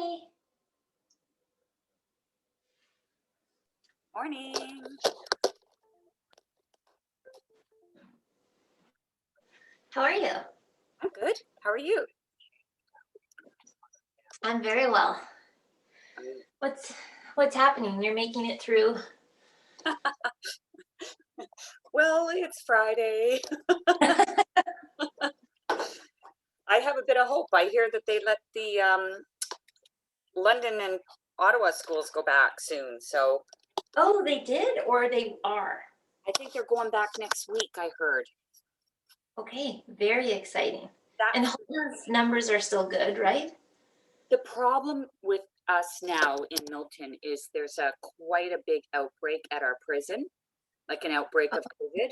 Hi. Morning. How are you? I'm good. How are you? I'm very well. What's happening? You're making it through. Well, it's Friday. I have a bit of hope. I hear that they let the London and Ottawa schools go back soon. So Oh, they did, or they are? I think they're going back next week, I heard. Okay, very exciting. That's And Holden's numbers are still good, right? the problem with us now in Milton is there's quite a big outbreak at our prison, like an outbreak of COVID.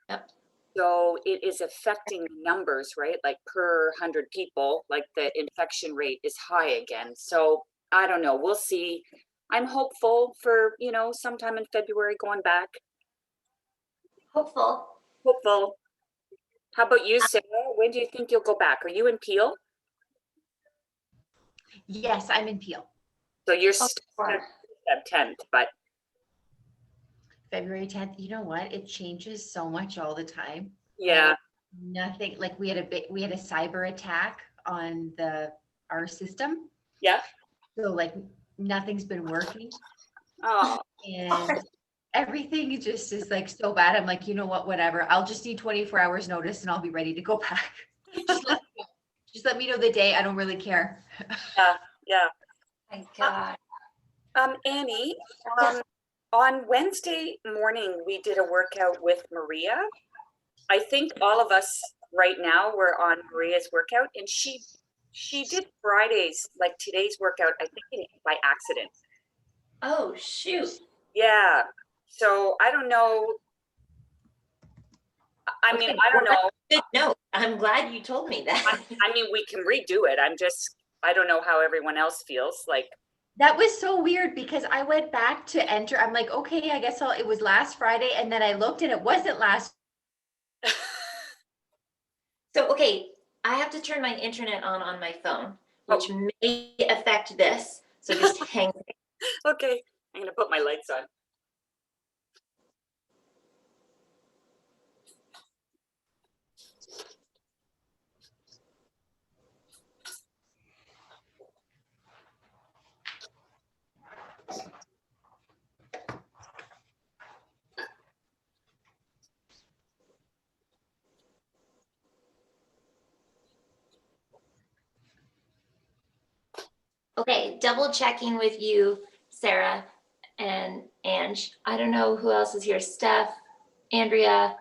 Yep. So it is affecting numbers, right? Like per 100 people, like the infection rate is high again. So I don't know. We'll see. I'm hopeful for, sometime in February going back. Hopeful. Hopeful. How about you, Sarah? When do you think you'll go back? Are you in Peel? Yes, I'm in Peel. So you're Oh, Feb 10th, but February 10th. You know what? It changes so much all the time. yeah. Nothing like we had a cyber attack on our system. Yeah. So like nothing's been working. Oh. And everything just is like so bad. I'm like, you know what, whatever. I'll just need 24 hours notice and I'll be ready to go back. Just let me know the day. I don't really care. Yeah. My God. Annie, on Wednesday morning, we did a workout with Maria. I think all of us right now were on Maria's workout, and she did Fridays, like today's workout, I think by accident. Oh, shoot. Yeah. So I don't know. I mean, I don't know. Good note. I'm glad you told me that. I mean, we can redo it. I don't know how everyone else feels like. That was so weird because I went back to enter. I'm like, okay, I guess it was last Friday. And then I looked and it wasn't last. So, okay, I have to turn my internet on my phone, which may affect this. So just hang. Okay, I'm going to put my lights on. Okay, double checking with you, Sarah and Ange. I don't know who else is here. Steph, Andrea,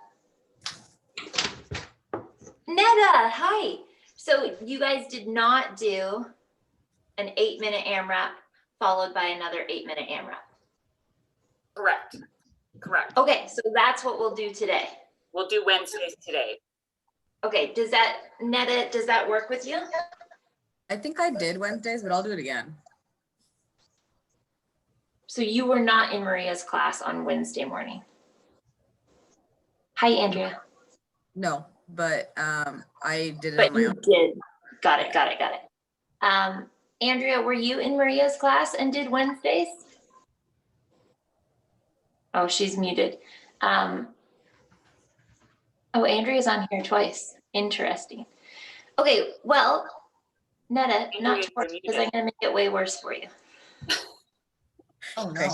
Netta, hi. So you guys did not do an 8-minute AMRAP followed by another 8-minute AMRAP. Correct. Okay, so that's what we'll do today. We'll do Wednesdays today. Okay, Netta, does that work with you? I think I did Wednesdays, but I'll do it again. So you were not in Maria's class on Wednesday morning. Hi, Andrea. No, but I did it But on my you own. did. Got it. Andrea, were you in Maria's class and did Wednesdays? Oh, she's muted. Oh, Andrea's on here twice. Interesting. Okay, well, Netta, not to worry, because I'm going to make it way worse for you. Oh, no.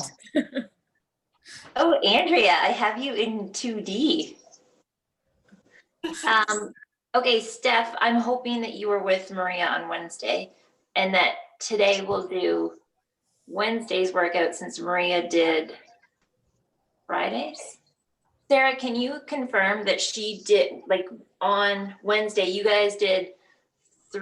Oh, Andrea, I have you in 2D. Okay, Steph, I'm hoping that you were with Maria on Wednesday and that today we'll do Wednesday's workout since Maria did Fridays. Sarah, can you confirm that she did, like on Wednesday, you guys did 5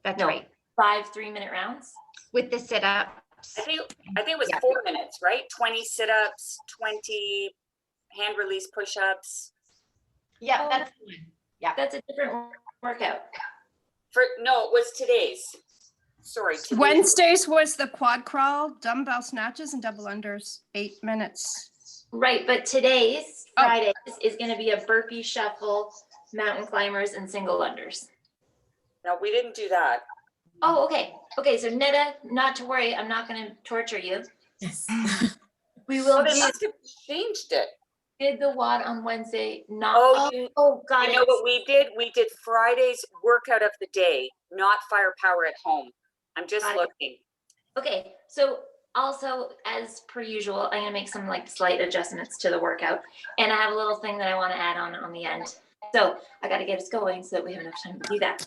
3-minute rounds? With the sit-ups. I think it was 4 minutes, right? 20 sit-ups, 20 hand release push-ups. Yeah, that's That's a different workout. No, it was today's. Sorry. Wednesdays was the quad crawl, dumbbell snatches, and double unders, 8 minutes. Right, but today's Fridays is going to be a burpee shuffle, mountain climbers, and single unders. No, we didn't do that. Oh, okay. Okay, so Netta, not to worry, I'm not gonna torture you. Yes. We will Oh, they do must have changed it. did the WOD on Wednesday, not, Oh, got you know it. what we did? We did Friday's workout of the day, not firepower at home. I'm just Got it. looking. Okay, so also as per usual, I'm gonna make some like slight adjustments to the workout. And I have a little thing that I wanna add on the end. So I gotta get us going so that we have enough time to do that.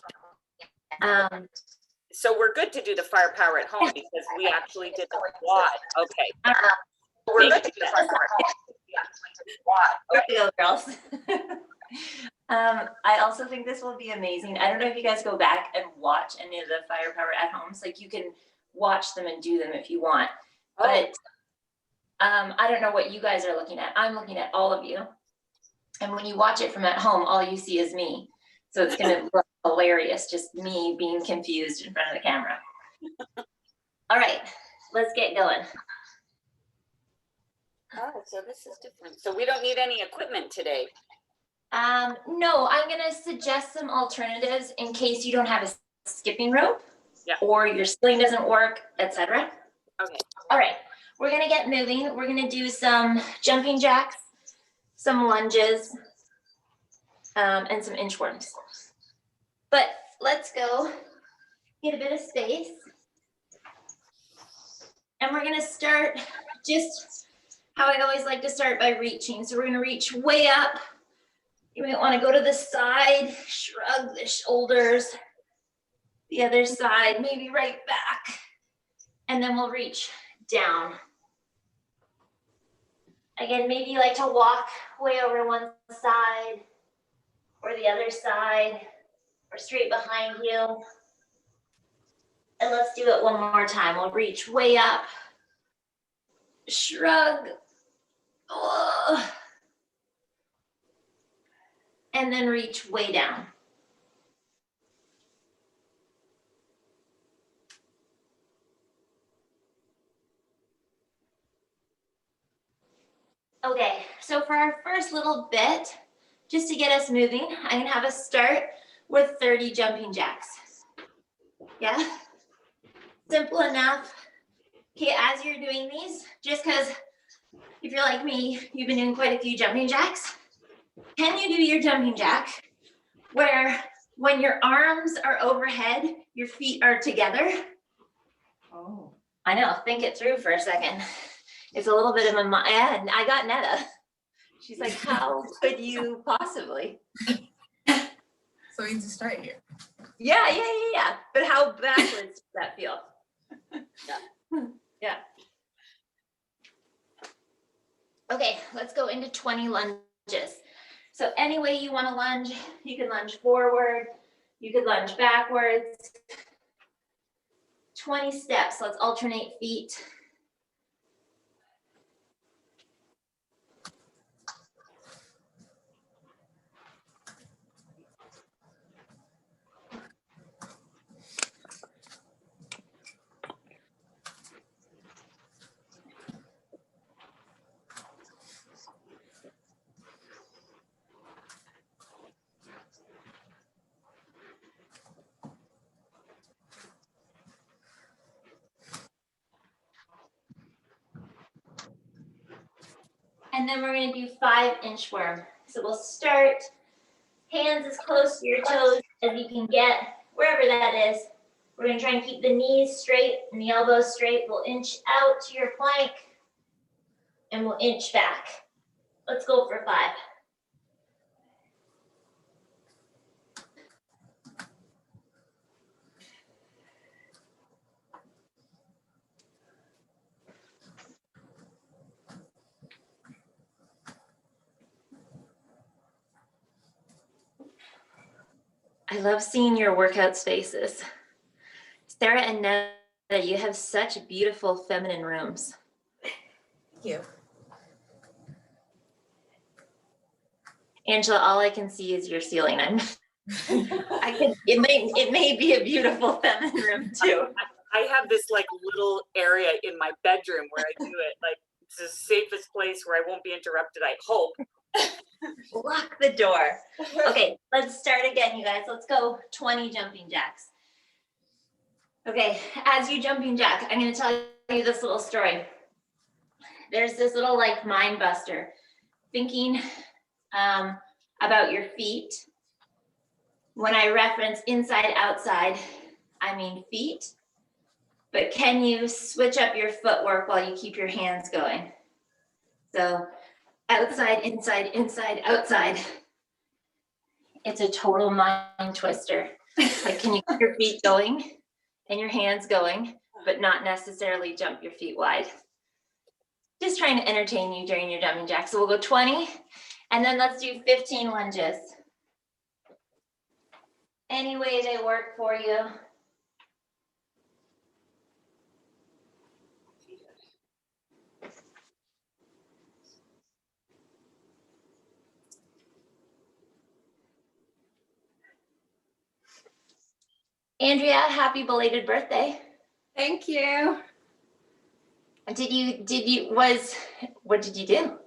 So we're good to do the firepower at home because we actually did the WOD. Okay. We're good to do the firepower at home. Way to go, girls. I also think this will be amazing. I don't know if you guys go back and watch any of the firepower at homes. Like you can watch them and do them if you want. But I don't know what you guys are looking at. I'm looking at all of you. And when you watch it from at home, all you see is me. So it's gonna look hilarious, just me being confused in front of the camera. All right, let's get going. Oh, so this is different. So we don't need any equipment today. No, I'm gonna suggest some alternatives in case you don't have a skipping rope. Yeah. Or your sling doesn't work, etc. Okay. All right, we're gonna get moving. We're gonna do some jumping jacks, some lunges, and some inchworms. But let's go get a bit of space. And we're gonna start just how I always like to start by reaching. So we're gonna reach way up. You might wanna go to the side, shrug the shoulders, the other side, maybe right back. And then we'll reach down. Again, maybe you like to walk way over one side or the other side or straight behind you. And let's do it one more time. We'll reach way up, shrug, and then reach way down. Okay, so for our first little bit, just to get us moving, I'm gonna have us start with 30 jumping jacks. Yeah, simple enough. Okay, as you're doing these, just because if you're like me, you've been doing quite a few jumping jacks, can you do your jumping jack where when your arms are overhead, your feet are together? Oh. I know, think it through for a second. It's a little bit of a, yeah, I got Netta. She's like, how could you possibly? So we need to start here. Yeah. But how backwards does that feel? Yeah. Okay, let's go into 20 lunges. So any way you want to lunge, you can lunge forward, you could lunge backwards. 20 steps, let's alternate feet. And then we're gonna do 5 inchworm. So we'll start, hands as close to your toes as you can get, wherever that is. We're gonna try and keep the knees straight and the elbows straight. We'll inch out to your plank and we'll inch back. Let's go for 5. I love seeing your workout spaces. Sarah and Netta, you have such beautiful feminine rooms. Thank you. Angela, all I can see is your ceiling. It may be a beautiful feminine room too. I have this like little area in my bedroom where I do it. Like it's the safest place where I won't be interrupted, I hope. Lock the door. Okay, let's start again, you guys. Let's go 20 jumping jacks. Okay, as you jumping jack, I'm gonna tell you this little story. There's this little like mind buster, thinking about your feet. When I reference inside, outside, I mean feet. But can you switch up your footwork while you keep your hands going? So outside, inside, inside, outside. It's a total mind twister. Like, can you keep your feet going and your hands going, but not necessarily jump your feet wide? Just trying to entertain you during your jumping jack. So we'll go 20, and then let's do 15 lunges. Any way they work for you. Andrea, happy belated birthday. Thank you. What did you do?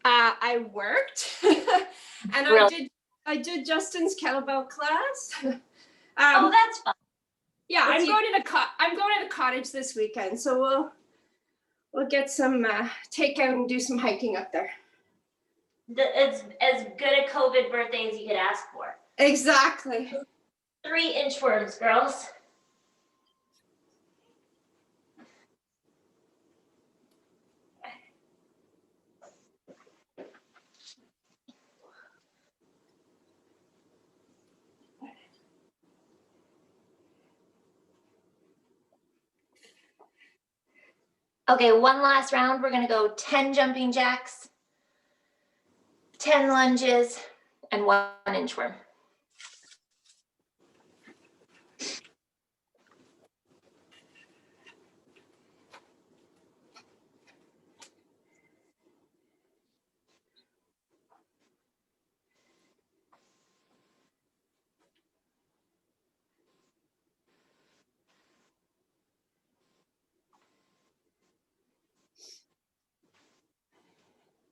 I worked and Really? I did Justin's kettlebell class. Oh, that's fun. Yeah, What's I'm going to the cottage this weekend, so we'll get some takeout and do some hiking up there. It's as good a COVID birthday as you could ask for. Exactly. 3 inchworms, girls. Okay, one last round. We're gonna go 10 jumping jacks, 10 lunges, and 1 inchworm.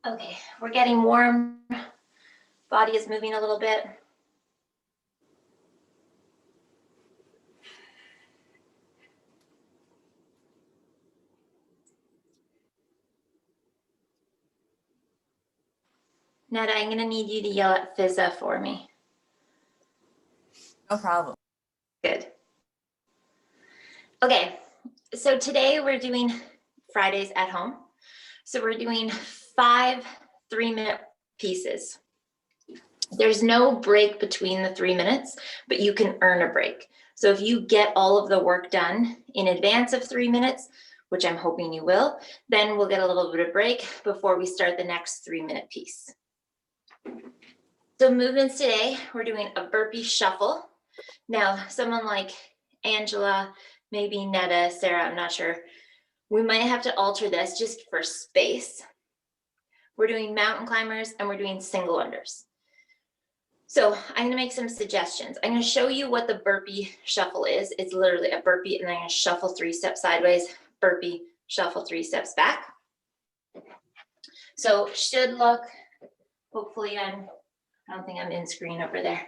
Okay, we're getting warm. Body is moving a little bit. Netta, I'm gonna need you to yell at Fizza for me. No problem. Good. Okay, so today we're doing Fridays at home. So we're doing 5 3-minute pieces. There's no break between the 3 minutes, but you can earn a break. So if you get all of the work done in advance of 3 minutes, which I'm hoping you will, then we'll get a little bit of break before we start the next 3-minute piece. So movements today, we're doing a burpee shuffle. Now, someone like Angela, maybe Netta, Sarah, I'm not sure. We might have to alter this just for space. We're doing mountain climbers and we're doing single unders. So I'm gonna make some suggestions. I'm gonna show you what the burpee shuffle is. It's literally a burpee and then I'm gonna shuffle 3 steps sideways, burpee, shuffle 3 steps back. So should look, hopefully I don't think I'm in screen over there.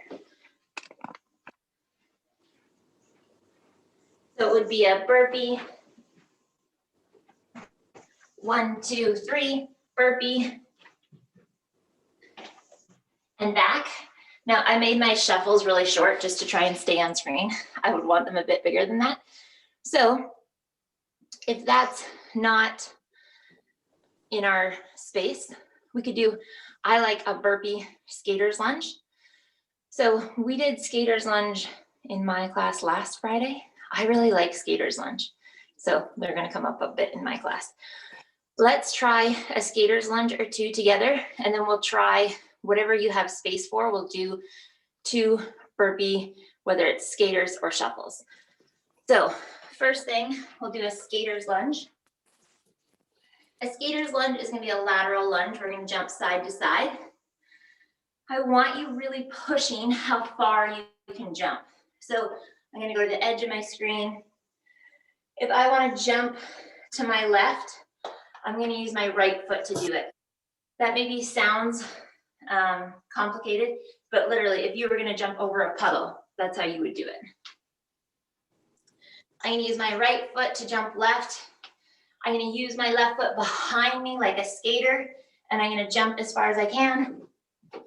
So it would be a burpee, 1, 2, 3, burpee, and back. Now I made my shuffles really short just to try and stay on screen. I would want them a bit bigger than that. So if that's not in our space, we could do, I like a burpee skater's lunge. So we did skater's lunge in my class last Friday. I really like skater's lunge. So they're gonna come up a bit in my class. Let's try a skater's lunge or 2 together, and then we'll try whatever you have space for. We'll do 2 burpee, whether it's skaters or shuffles. So first thing, we'll do a skater's lunge. A skater's lunge is gonna be a lateral lunge. We're gonna jump side to side. I want you really pushing how far you can jump. So I'm gonna go to the edge of my screen. If I wanna jump to my left, I'm gonna use my right foot to do it. That maybe sounds complicated, but literally if you were gonna jump over a puddle, that's how you would do it. I'm gonna use my right foot to jump left. I'm gonna use my left foot behind me like a skater, and I'm gonna jump as far as I can,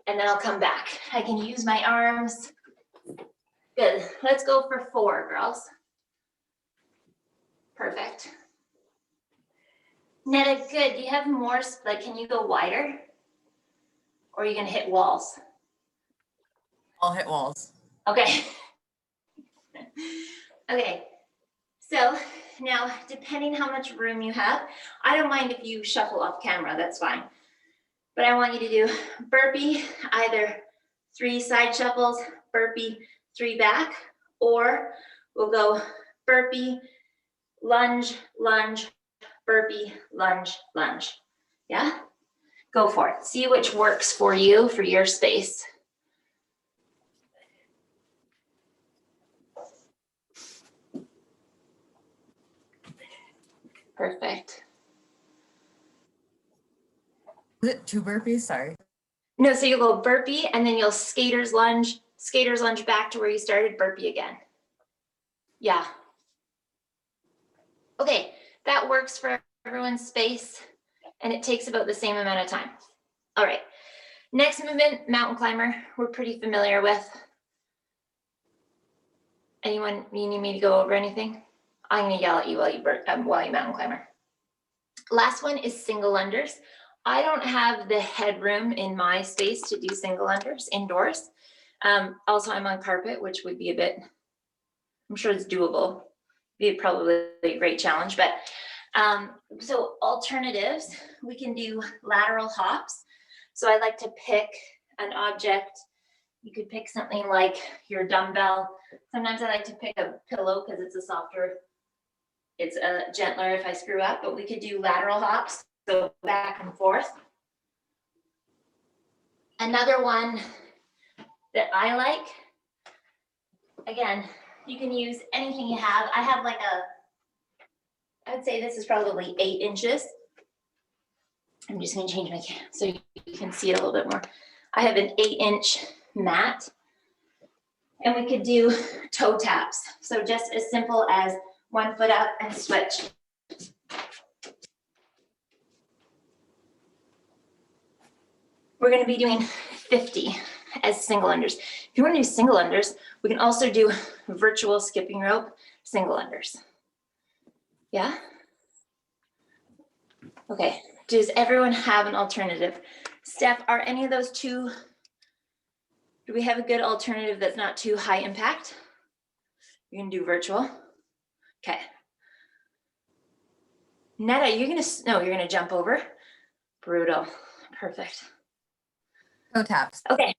and then I'll come back. I can use my arms. Good, let's go for 4, girls. Perfect. Netta, good, do you have more, like, can you go wider? Or are you gonna hit walls? I'll hit walls. Okay. Okay, so now depending how much room you have, I don't mind if you shuffle off camera, that's fine. But I want you to do burpee, either 3 side shuffles, burpee, 3 back, or we'll go burpee, lunge, lunge, burpee, lunge, lunge. Yeah? Go for it. See which works for you, for your space. Perfect. Was it 2 burpees? Sorry. No, so you'll go burpee and then you'll skater's lunge back to where you started, burpee again. Yeah. Okay, that works for everyone's space and it takes about the same amount of time. All right, next movement, mountain climber, we're pretty familiar with. Anyone, you need me to go over anything? I'm gonna yell at you while you mountain climber. Last one is single unders. I don't have the headroom in my space to do single unders indoors. Also, I'm on carpet, which would be a bit, I'm sure it's doable. Be probably a great challenge, but so alternatives, we can do lateral hops. So I like to pick an object. You could pick something like your dumbbell. Sometimes I like to pick a pillow because it's a softer, it's a gentler if I screw up, but we could do lateral hops, so back and forth. Another one that I like, again, you can use anything you have. I have like I would say this is probably 8 inches. I'm just gonna change my camera so you can see it a little bit more. I have an 8-inch mat and we could do toe taps. So just as simple as 1 foot up and switch. We're gonna be doing 50 as single unders. If you wanna do single unders, we can also do virtual skipping rope, single unders. Yeah? Okay, does everyone have an alternative? Steph, are any of those 2, do we have a good alternative that's not too high impact? You can do virtual. Okay. Netta, you're gonna jump over. Brutal, perfect. Toe taps. Okay.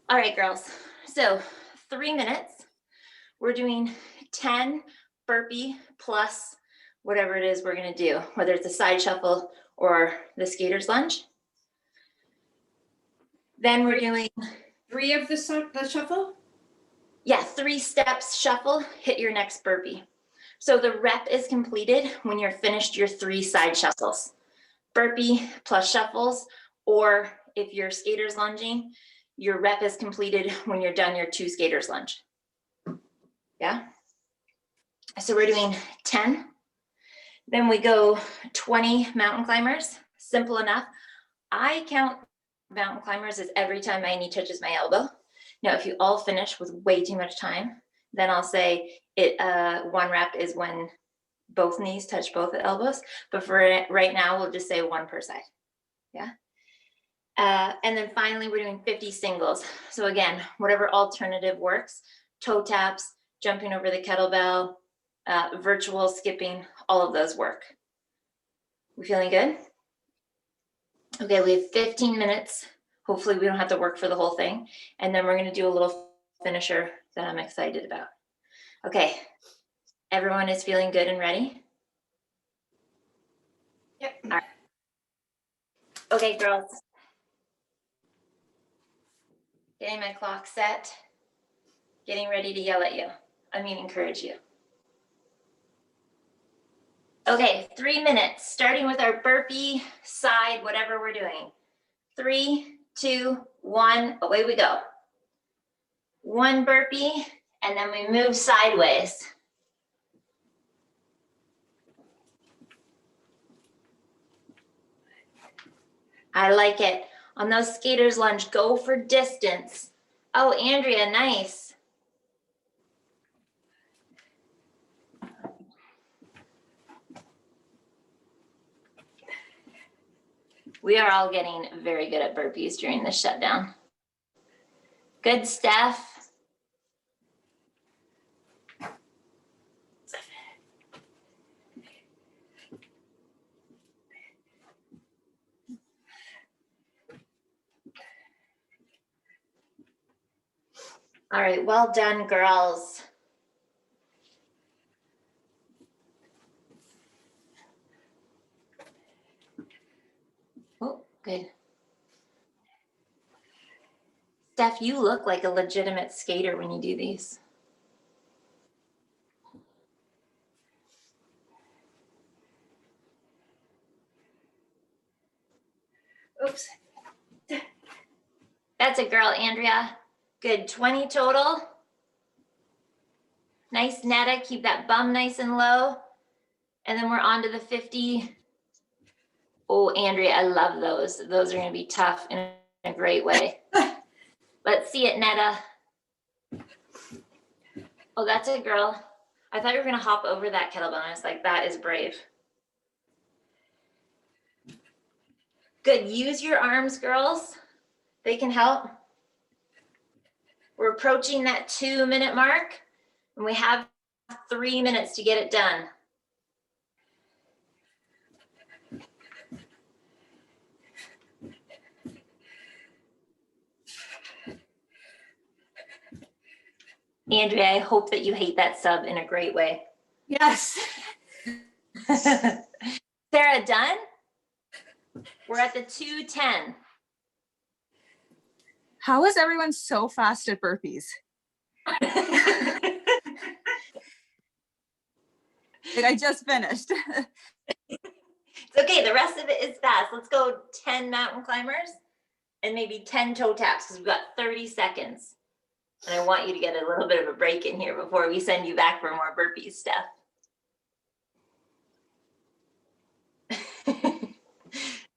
All right, girls. So 3 minutes. We're doing 10 burpee plus whatever it is we're gonna do, whether it's a side shuffle or the skater's lunge. Then we're doing 3 of the shuffle? yeah, 3 steps shuffle, hit your next burpee. So the rep is completed when you're finished your 3 side shuffles. Burpee plus shuffles, or if you're skater's lunging, your rep is completed when you're done your 2 skater's lunge. Yeah? So we're doing 10. Then we go 20 mountain climbers, simple enough. I count mountain climbers as every time my knee touches my elbow. Now, if you all finish with way too much time, then I'll say it 1 rep is when both knees touch both elbows. But for right now, we'll just say 1 per side. Yeah. And then finally, we're doing 50 singles. So again, whatever alternative works, toe taps, jumping over the kettlebell, virtual skipping, all of those work. We feeling good? Okay, we have 15 minutes. Hopefully we don't have to work for the whole thing. And then we're gonna do a little finisher that I'm excited about. Okay, everyone is feeling good and ready? Yep. All right. Okay, girls. Getting my clock set. Getting ready to yell at you. I mean, encourage you. Okay, 3 minutes, starting with our burpee side, whatever we're doing. 3, 2, 1, away we go. 1 burpee, And then we move sideways. I like it. On those skaters lunge, go for distance. Oh, Andrea, nice. We are all getting very good at burpees during this shutdown. Good, Steph. All right, well done, girls. Oh, good. Steph, you look like a legitimate skater when you do these. Oops. That's a girl, Andrea. Good, 20 total. Nice, Netta, keep that bum nice and low. And then we're on to the 50. Oh, Andrea, I love those. Those are gonna be tough in a great way. Let's see it, Netta. Oh, that's a girl. I thought you were gonna hop over that kettlebell. I was like, that is brave. Good, use your arms, girls. They can help. We're approaching that 2-minute mark and we have 3 minutes to get it done. Andrea, I hope that you hate that sub in a great way. Yes. Sarah, done? We're at the 2:10. How is everyone so fast at burpees? Like, I just finished. It's okay, the rest of it is fast. Let's go 10 mountain climbers and maybe 10 toe taps because we've got 30 seconds. And I want you to get a little bit of a break in here before we send you back for more burpees stuff.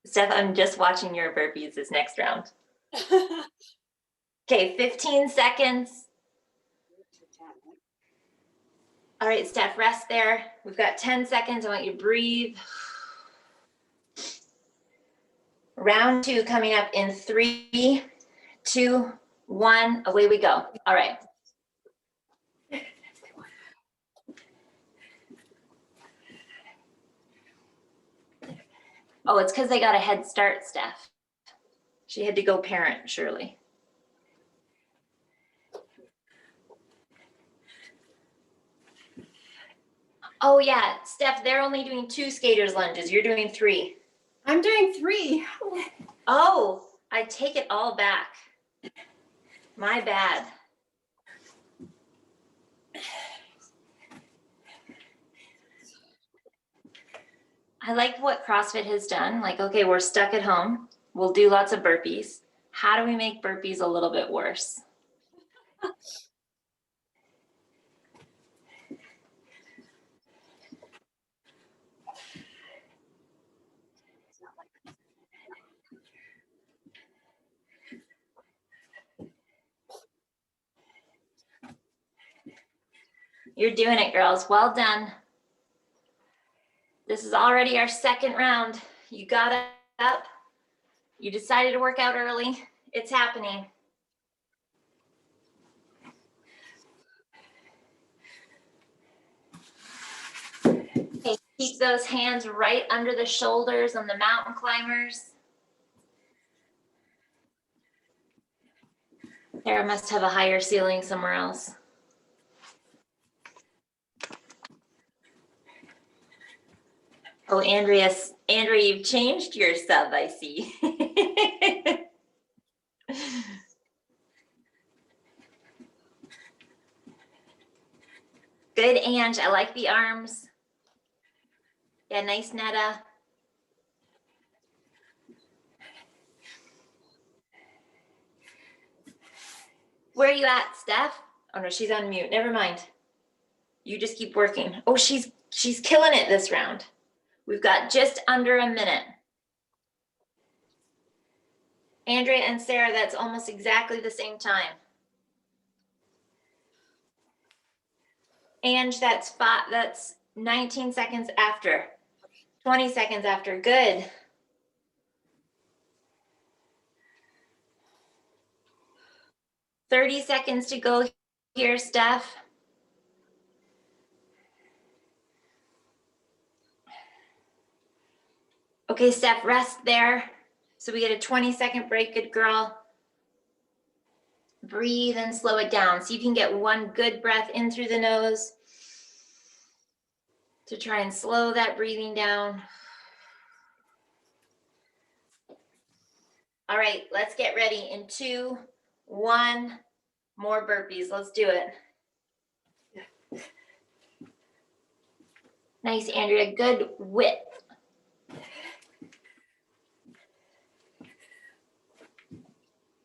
Steph, I'm just watching your burpees this next round. Okay, 15 seconds. All right, Steph, rest there. We've got 10 seconds. I want you to breathe. Round 2 coming up in 3, 2, 1. Away we go. All right. Oh, it's because they got a head start, Steph. She had to go parent, surely. Oh yeah, Steph, they're only doing 2 skaters lunges. You're doing 3. I'm doing 3. Oh, I take it all back. My bad. I like what CrossFit has done. Like, okay, we're stuck at home. We'll do lots of burpees. How do we make burpees a little bit worse? You're doing it, girls. Well done. This is already our 2nd round. You got up. You decided to work out early. It's happening. Okay, keep those hands right under the shoulders on the mountain climbers. Sarah must have a higher ceiling somewhere else. Oh, Andrea, you've changed your sub, I see. Good, Ange. I like the arms. Yeah, nice, Netta. Where are you at, Steph? Oh no, she's on mute. Never mind. You just keep working. Oh, she's killing it this round. We've got just under a minute. Andrea and Sarah, that's almost exactly the same time. Ange, that's 19 seconds after. 20 seconds after. Good. "30 seconds to go here, Steph. Okay, Steph, rest there. So we get a 20-second break. Good girl. Breathe and slow it down. See if you can get one good breath in through the nose to try and slow that breathing down. All right, let's get ready in 2, 1, more burpees. Let's do it. Nice, Andrea. Good width.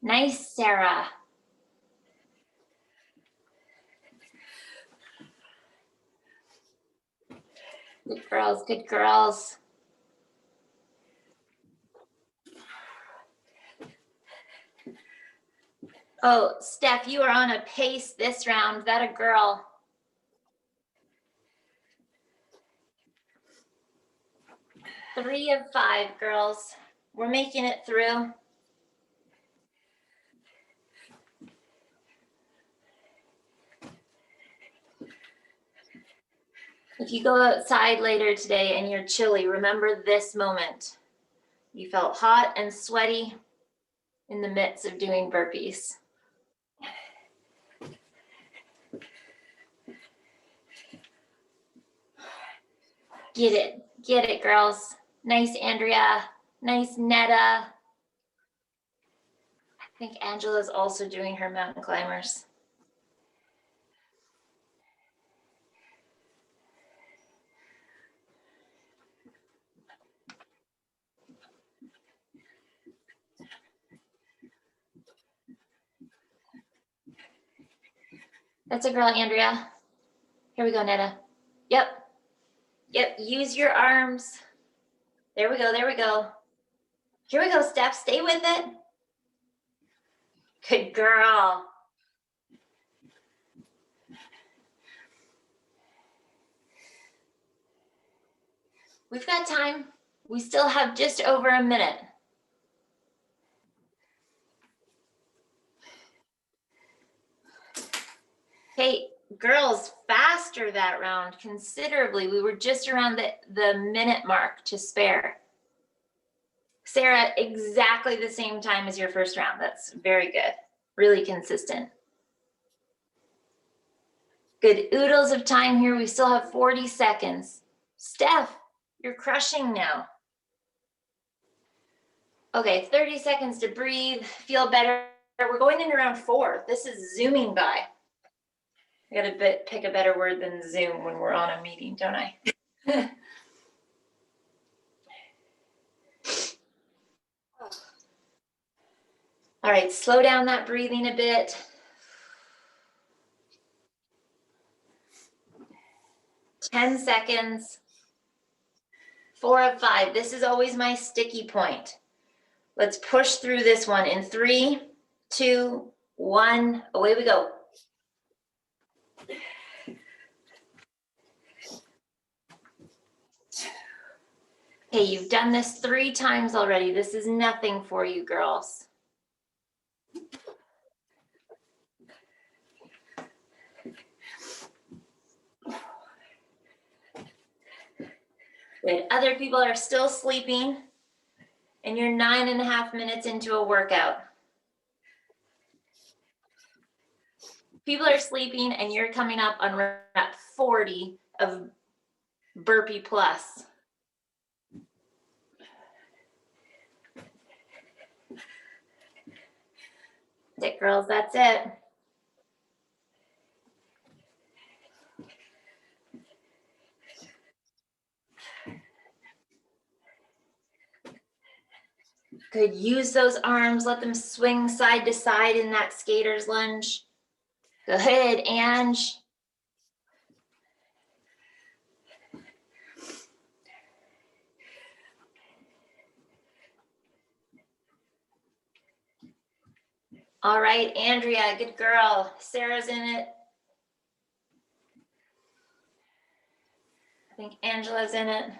Nice, Sarah. Good girls, good girls. Oh, Steph, you are on a pace this round. That a girl. Three of 5, girls. We're making it through. If you go outside later today and you're chilly, remember this moment. You felt hot and sweaty in the midst of doing burpees. Get it, girls. Nice, Andrea. Nice, Netta. I think Angela's also doing her mountain climbers. That's a girl, Andrea. Here we go, Netta. Yep. Use your arms. There we go. Here we go, Steph. Stay with it. Good girl. We've got time. We still have just over a minute. Hey, girls, faster that round considerably. We were just around the minute mark to spare. Sarah, exactly the same time as your first round. That's very good. Really consistent. Good oodles of time here. We still have 40 seconds. Steph, you're crushing now. Okay, 30 seconds to breathe, feel better. We're going into round 4. This is zooming by. I gotta pick a better word than Zoom when we're on a meeting, don't I? All right, slow down that breathing a bit. 10 seconds. 4 of 5. This is always my sticky point. Let's push through this one in 3, 2, 1. Away we go. Okay, you've done this 3 times already. This is nothing for you, girls. Good. Other people are still sleeping, and you're 9.5 minutes into a workout. People are sleeping, and you're coming up on rep 40 of burpee plus. That's it, girls. That's it. Good. Use those arms. Let them swing side to side in that skater's lunge. Good, Ange. All right, Andrea, good girl. Sarah's in it. I think Angela's in it.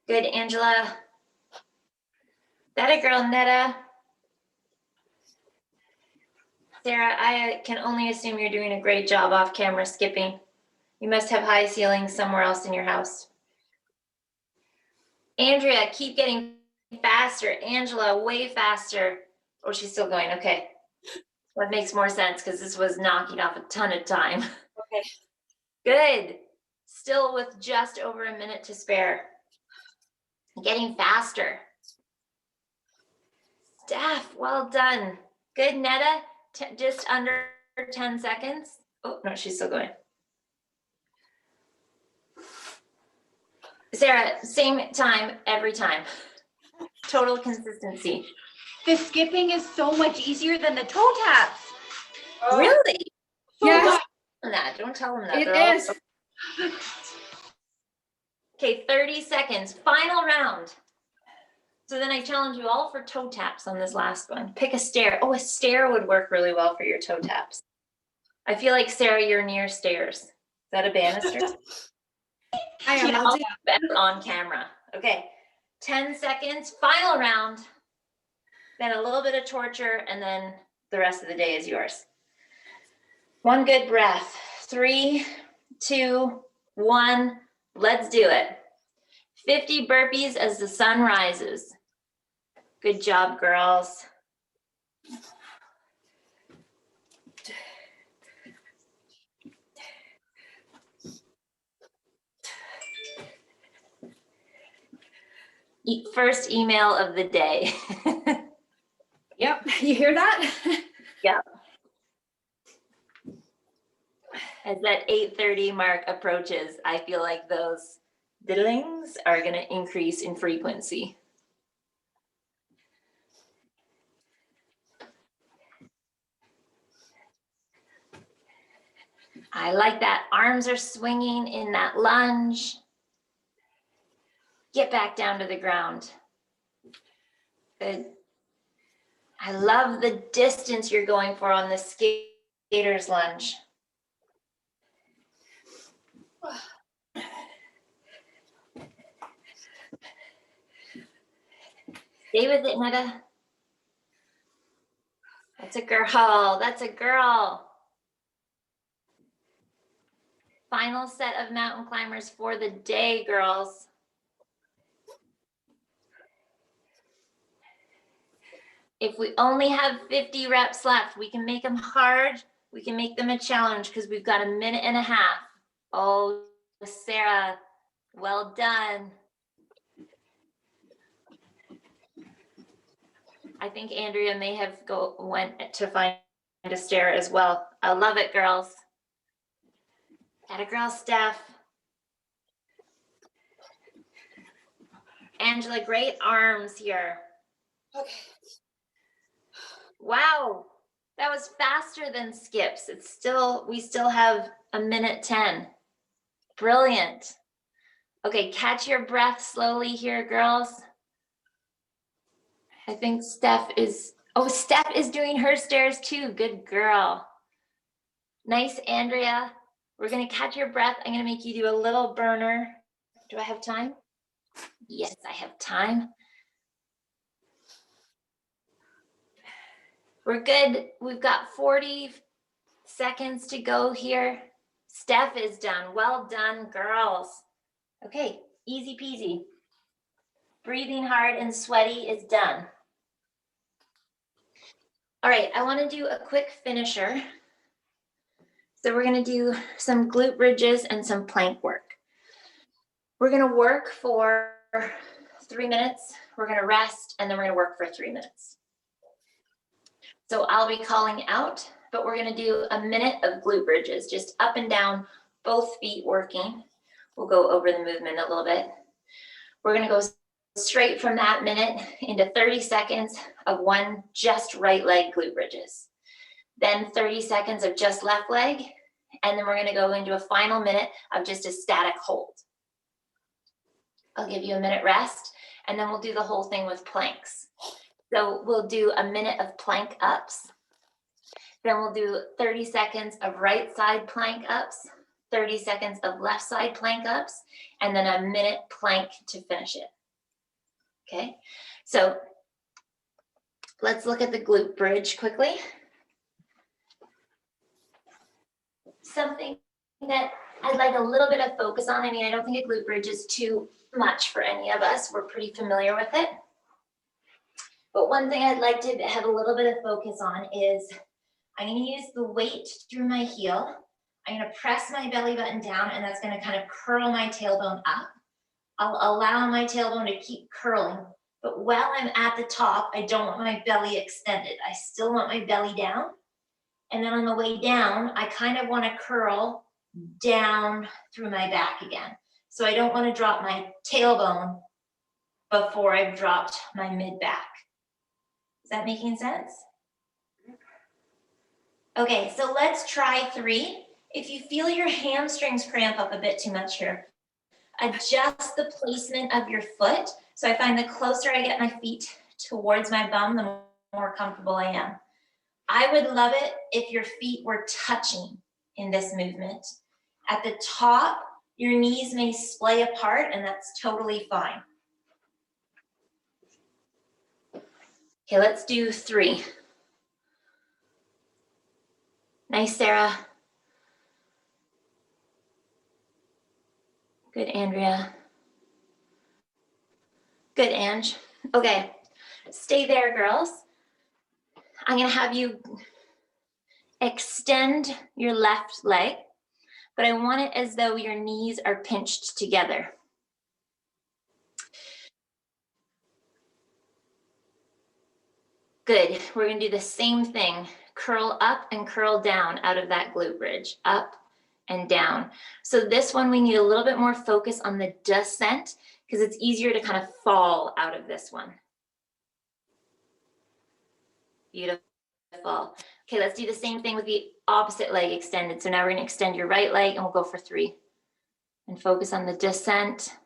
Good, Angela. That a girl, Netta. Sarah, I can only assume you're doing a great job off camera skipping. You must have high ceilings somewhere else in your house. Andrea, keep getting faster. Angela, way faster. Oh, she's still going. Okay. That makes more sense because this was knocking off a ton of time. Okay. Good. Still with just over a minute to spare. Getting faster. Steph, well done. Good, Netta. Just under 10 seconds. Oh, no, she's still going. Sarah, same time every time. Total consistency. The skipping is so much easier than the toe taps. Oh, Really? So Yes. much. Don't tell them that. It They're all- is. Okay, 30 seconds. Final round. So then I challenge you all for toe taps on this last one. Pick a stair. Oh, a stair would work really well for your toe taps. I feel like, Sarah, you're near stairs. Is that a banister? I am. Yeah, I'll do better on camera. Okay, 10 seconds, final round. Then a little bit of torture, and then the rest of the day is yours. One good breath. 3, 2, 1. Let's do it. 50 burpees as the sun rises. Good job, girls. First email of the day. Yep. You hear that? As that 8:30 mark approaches, I feel like those diddlings are going to increase in frequency. I like that. Arms are swinging in that lunge. Get back down to the ground. Good. I love the distance you're going for on the skater's lunge. Stay with it, Netta. That's a girl. That's a girl. Final set of mountain climbers for the day, girls. If we only have 50 reps left, we can make them hard. We can make them a challenge because we've got a minute and a half. Oh, Sarah, well done. I think Andrea may have went to find a stair as well. I love it, girls. Atta girl, Steph. Angela, great arms here. okay. Wow, that was faster than skips. We still have a minute 10. Brilliant. Okay, catch your breath slowly here, girls. I think Steph is doing her stairs too. Good girl. Nice, Andrea. We're gonna catch your breath. I'm gonna make you do a little burner. Do I have time? Yes, I have time. We're good. We've got 40 seconds to go here. Steph is done. Well done, girls. Okay, easy peasy. Breathing hard and sweaty is done. All right, I want to do a quick finisher. So we're going to do some glute bridges and some plank work. We're going to work for 3 minutes. We're going to rest, and then we're going to work for 3 minutes. So I'll be calling out, but we're going to do a minute of glute bridges, just up and down, both feet working. we'll go over the movement a little bit. We're gonna go straight from that minute into 30 seconds of one just right leg glute bridges. Then 30 seconds of just left leg. And then we're gonna go into a final minute of just a static hold. I'll give you a minute rest, and then we'll do the whole thing with planks. So we'll do a minute of plank ups. Then we'll do 30 seconds of right side plank ups, 30 seconds of left side plank ups, and then a minute plank to finish it. Okay, so let's look at the glute bridge quickly. Something that I'd like a little bit of focus on. I mean, I don't think a glute bridge is too much for any of us. We're pretty familiar with it. But one thing I'd like to have a little bit of focus on is I'm going to use the weight through my heel. I'm going to press my belly button down, and that's going to kind of curl my tailbone up. I'll allow my tailbone to keep curling, but while I'm at the top, I don't want my belly extended. I still want my belly down. And then on the way down, I kind of want to curl down through my back again. So I don't want to drop my tailbone before I've dropped my mid back. Is that making sense? Okay, so let's try 3. If you feel your hamstrings cramp up a bit too much here, adjust the placement of your foot. So I find the closer I get my feet towards my bum, the more comfortable I am. I would love it if your feet were touching in this movement. At the top, your knees may splay apart, and that's totally fine. Okay, let's do 3. Nice, Sarah. Good, Andrea. Good, Ange. Okay, stay there, girls. I'm gonna have you extend your left leg, but I want it as though your knees are pinched together. Good, we're gonna do the same thing. Curl up and curl down out of that glute bridge, up and down. So this one, we need a little bit more focus on the descent because it's easier to kind of fall out of this one. Beautiful. Okay, let's do the same thing with the opposite leg extended. So now we're gonna extend your right leg and we'll go for 3. And focus on the descent.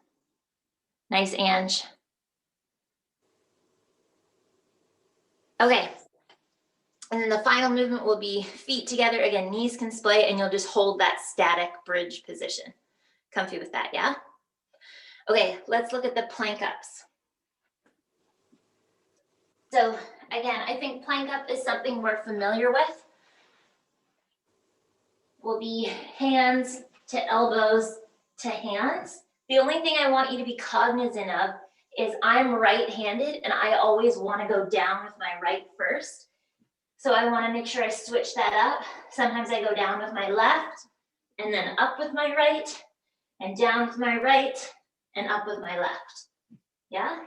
Nice, Ange. Okay. And then the final movement will be feet together. Again, knees can splay and you'll just hold that static bridge position. Comfy with that, yeah? Okay, let's look at the plank ups. So again, I think plank up is something we're familiar with. Will be hands to elbows to hands. The only thing I want you to be cognizant of is I'm right-handed and I always want to go down with my right first. So I want to make sure I switch that up. Sometimes I go down with my left and then up with my right and down with my right and up with my left. Yeah?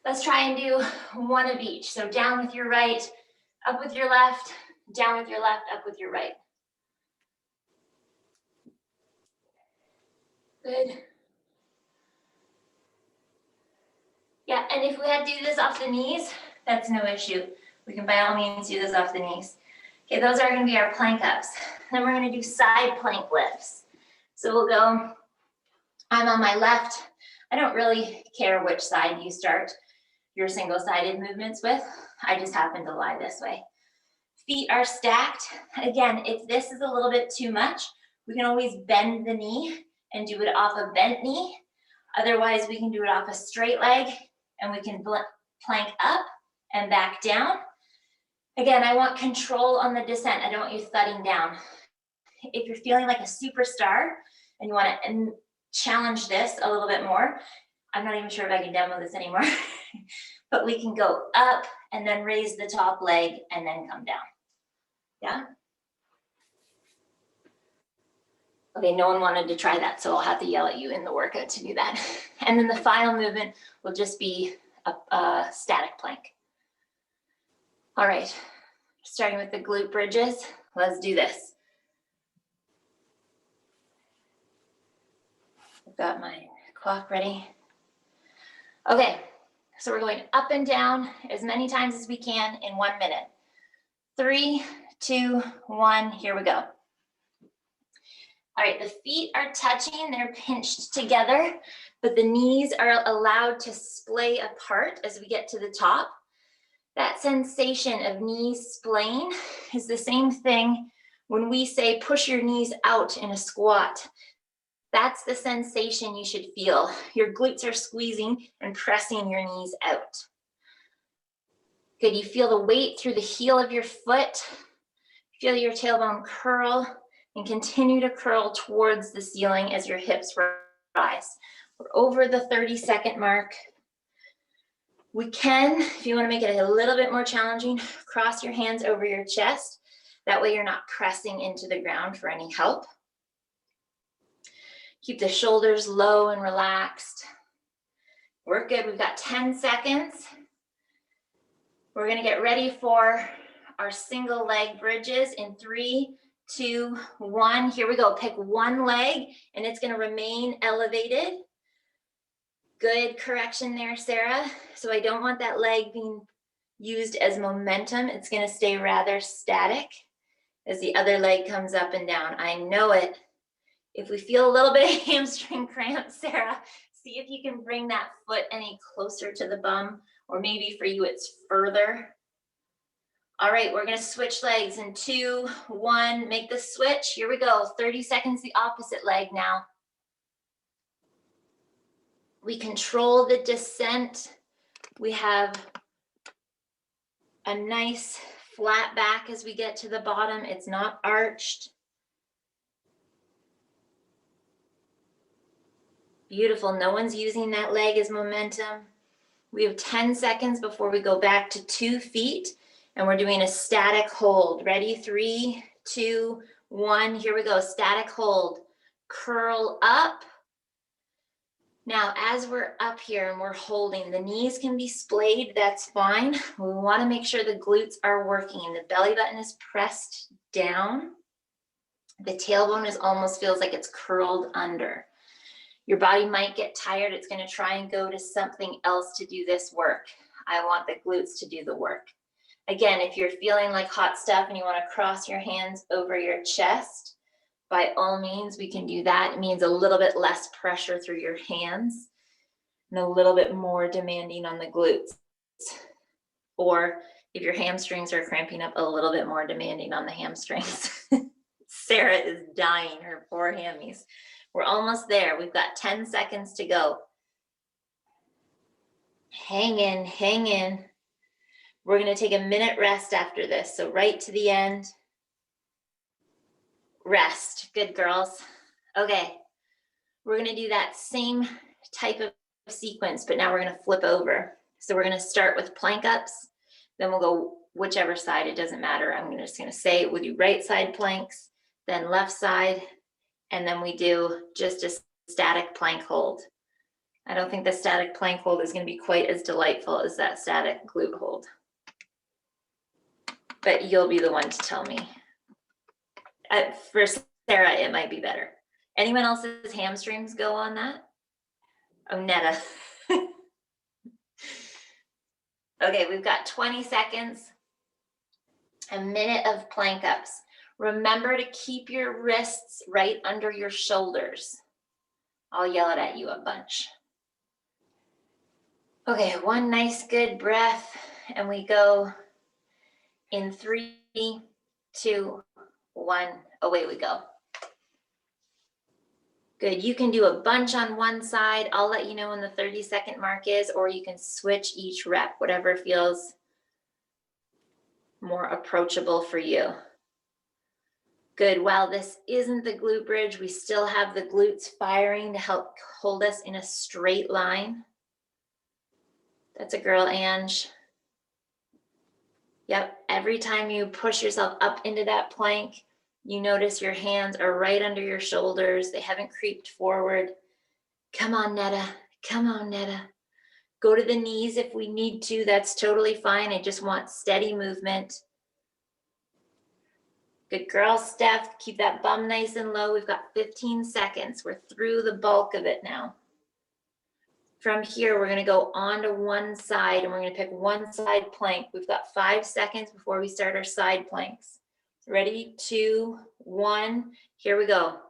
Let's try and do one of each. So down with your right, up with your left, down with your left, up with your right. Good. Yeah, and if we had to do this off the knees, that's no issue. We can by all means do this off the knees. Okay, those are gonna be our plank ups. Then we're gonna do side plank lifts. So we'll go, I'm on my left. I don't really care which side you start your single-sided movements with. I just happen to lie this way. Feet are stacked. Again, if this is a little bit too much, we can always bend the knee and do it off a bent knee. Otherwise, we can do it off a straight leg and we can plank up and back down. Again, I want control on the descent. I don't want you thudding down. If you're feeling like a superstar and you want to challenge this a little bit more, I'm not even sure if I can demo this anymore, but we can go up and then raise the top leg and then come down. Yeah? Okay, no one wanted to try that, so I'll have to yell at you in the workout to do that. And then the final movement will just be a static plank. All right, starting with the glute bridges, let's do this. I've got my clock ready. Okay, so we're going up and down as many times as we can in 1 minute. 3, 2, 1, here we go. All right, the feet are touching, they're pinched together, but the knees are allowed to splay apart as we get to the top. That sensation of knees splaying is the same thing when we say push your knees out in a squat. That's the sensation you should feel. Your glutes are squeezing and pressing your knees out. Good, you feel the weight through the heel of your foot. Feel your tailbone curl and continue to curl towards the ceiling as your hips rise. We're over the 30-second mark. We can, if you want to make it a little bit more challenging, cross your hands over your chest. That way you're not pressing into the ground for any help. Keep the shoulders low and relaxed. We're good. We've got 10 seconds. We're going to get ready for our single leg bridges in 3, 2, 1. Here we go. Pick one leg and it's going to remain elevated. Good correction there, Sarah. So I don't want that leg being used as momentum. It's going to stay rather static as the other leg comes up and down. I know it. If we feel a little bit of hamstring cramp, Sarah, see if you can bring that foot any closer to the bum, or maybe for you it's further. All right, we're gonna switch legs in 2, 1, make the switch. Here we go, 30 seconds, the opposite leg now. We control the descent. We have a nice flat back as we get to the bottom. It's not arched. Beautiful, no one's using that leg as momentum. We have 10 seconds before we go back to 2 feet, and we're doing a static hold. Ready? 3, 2, 1, here we go, static hold. Curl up. Now, as we're up here and we're holding, the knees can be splayed, that's fine. We wanna make sure the glutes are working. The belly button is pressed down. The tailbone almost feels like it's curled under. Your body might get tired. It's going to try and go to something else to do this work. I want the glutes to do the work. Again, if you're feeling like hot stuff and you want to cross your hands over your chest, by all means, we can do that. It means a little bit less pressure through your hands and a little bit more demanding on the glutes. Or if your hamstrings are cramping up, a little bit more demanding on the hamstrings. Sarah is dying, her poor hammies. We're almost there. We've got 10 seconds to go. Hang in, hang in. We're going to take a minute rest after this. So right to the end. Rest. Good girls. Okay. We're going to do that same type of sequence, but now we're going to flip over. So we're going to start with plank ups. Then we'll go whichever side. It doesn't matter. I'm just going to say we'll do right side planks, then left side. And then we do just a static plank hold. I don't think the static plank hold is going to be quite as delightful as that static glute hold. But you'll be the one to tell me. For Sarah, it might be better. Anyone else's hamstrings go on that? Oh, Netta. Okay, we've got 20 seconds. A minute of plank ups. Remember to keep your wrists right under your shoulders. I'll yell it at you a bunch. Okay, one nice good breath, and we go in 3, 2, 1. Away we go. Good, you can do a bunch on one side. I'll let you know when the 30-second mark is, or you can switch each rep, whatever feels more approachable for you. Good, while this isn't the glute bridge, we still have the glutes firing to help hold us in a straight line. That's a girl, Ange. Yep, every time you push yourself up into that plank, you notice your hands are right under your shoulders. They haven't creeped forward. Come on, Netta. Come on, Netta. Go to the knees if we need to. That's totally fine. I just want steady movement. Good girl, Steph. Keep that bum nice and low. We've got 15 seconds. We're through the bulk of it now. From here, we're gonna go onto one side and we're gonna pick one side plank. We've got 5 seconds before we start our side planks. Ready, 2, 1, here we go.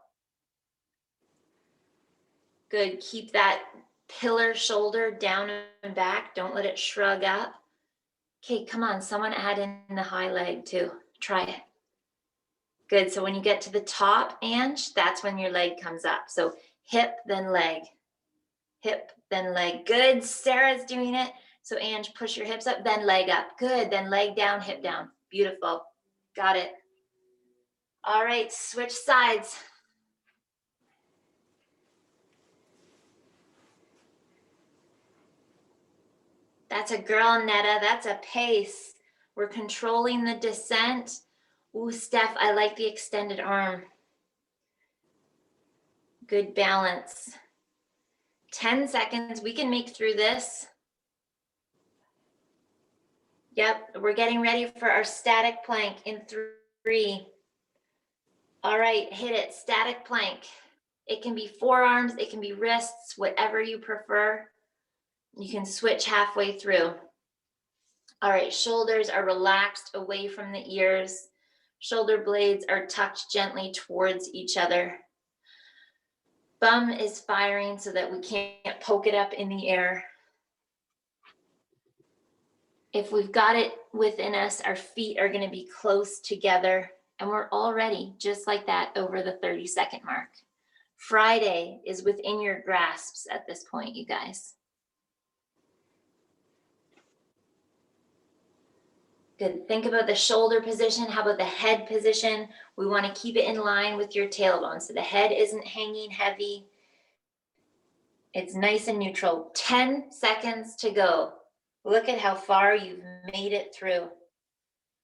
Good, keep that pillar shoulder down and back. Don't let it shrug up. Okay, come on, someone add in the high leg too. Try it. Good, so when you get to the top, Ange, that's when your leg comes up. So hip, then leg. Hip, then leg. Good, Sarah's doing it. So Ange, push your hips up, then leg up. Good, then leg down, hip down. Beautiful, got it. All right, switch sides. That's a girl, Netta, that's a pace. We're controlling the descent. Ooh, Steph, I like the extended arm. Good balance. 10 seconds, we can make through this. Yep, we're getting ready for our static plank in 3. All right, hit it, static plank. It can be forearms, it can be wrists, whatever you prefer. You can switch halfway through. All right, shoulders are relaxed away from the ears. Shoulder blades are tucked gently towards each other. Bum is firing so that we can't poke it up in the air. If we've got it within us, our feet are going to be close together, and we're already just like that over the 30-second mark. Friday is within your grasps at this point, you guys. Good. Think about the shoulder position. How about the head position? We want to keep it in line with your tailbone. So the head isn't hanging heavy. It's nice and neutral. 10 seconds to go. Look at how far you've made it through.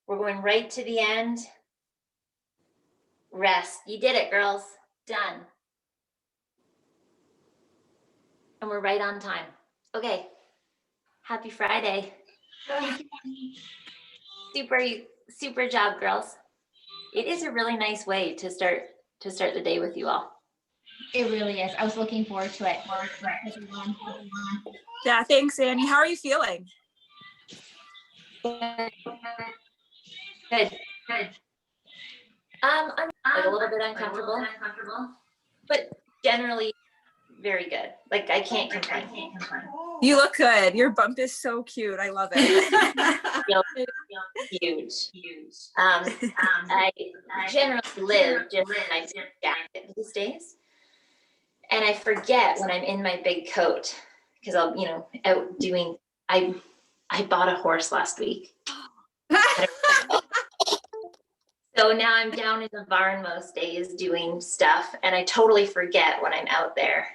We're going right to the end. Rest. You did it, girls. Done. And we're right on time. Okay. Happy Friday. Super job, girls. It is a really nice way to start the day with you all. It really is. I was looking forward to it. Yeah, thanks, Annie. How are you feeling? Good. I'm like a little bit uncomfortable, but generally very good. Like I can't complain. You look good. Your bump is so cute. I love it. Huge. I generally live just in my jacket these days, and I forget when I'm in my big coat because I'll, out doing. I bought a horse last week. So now I'm down in the barn most days doing stuff, and I totally forget when I'm out there.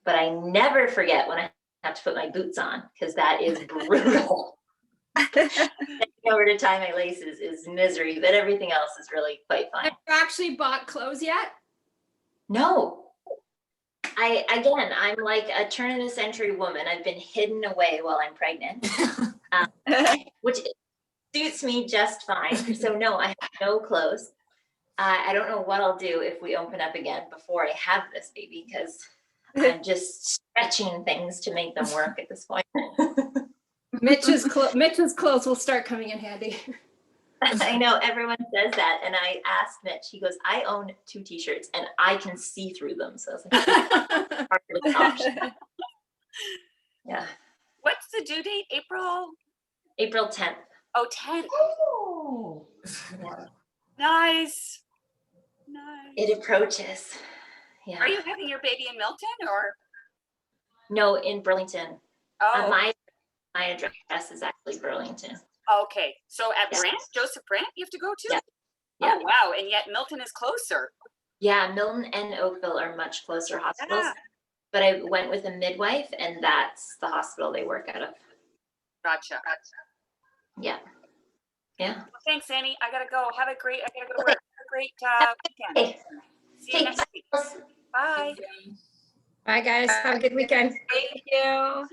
But I never forget when I have to put my boots on, because that is brutal. Over to tie my laces is misery, but everything else is really quite fun. Have you actually bought clothes yet? No. I'm like a turn of the century woman. I've been hidden away while I'm pregnant, which suits me just fine. So no, I have no clothes. I don't know what I'll do if we open up again before I have this baby, because I'm just stretching things to make them work at this point. Mitch's clothes will start coming in handy. I know everyone says that, and I asked Mitch. He goes, "I own 2 T-shirts, and I can see through them." So I was like, "Hardly an option." Yeah. What's the due date? April 10th. Oh, 10th. Oh. Nice. It approaches. Yeah. Are you having your baby in Milton or? No, in Burlington. Oh, My address is actually Burlington. okay. So at Yeah. Brant, Joseph Brant, you have to go to? Yeah. Yeah. Oh, wow. And yet Milton is closer. Yeah, Milton and Oakville are much closer hospitals. Yeah. But I went with a midwife, and that's the hospital they work out of. Gotcha. Yeah. Yeah. Well, thanks, Annie. I gotta go. I gotta go to work. Have a great weekend. Hey, See you next week. Bye. Bye, guys. Have a good weekend. Thank you.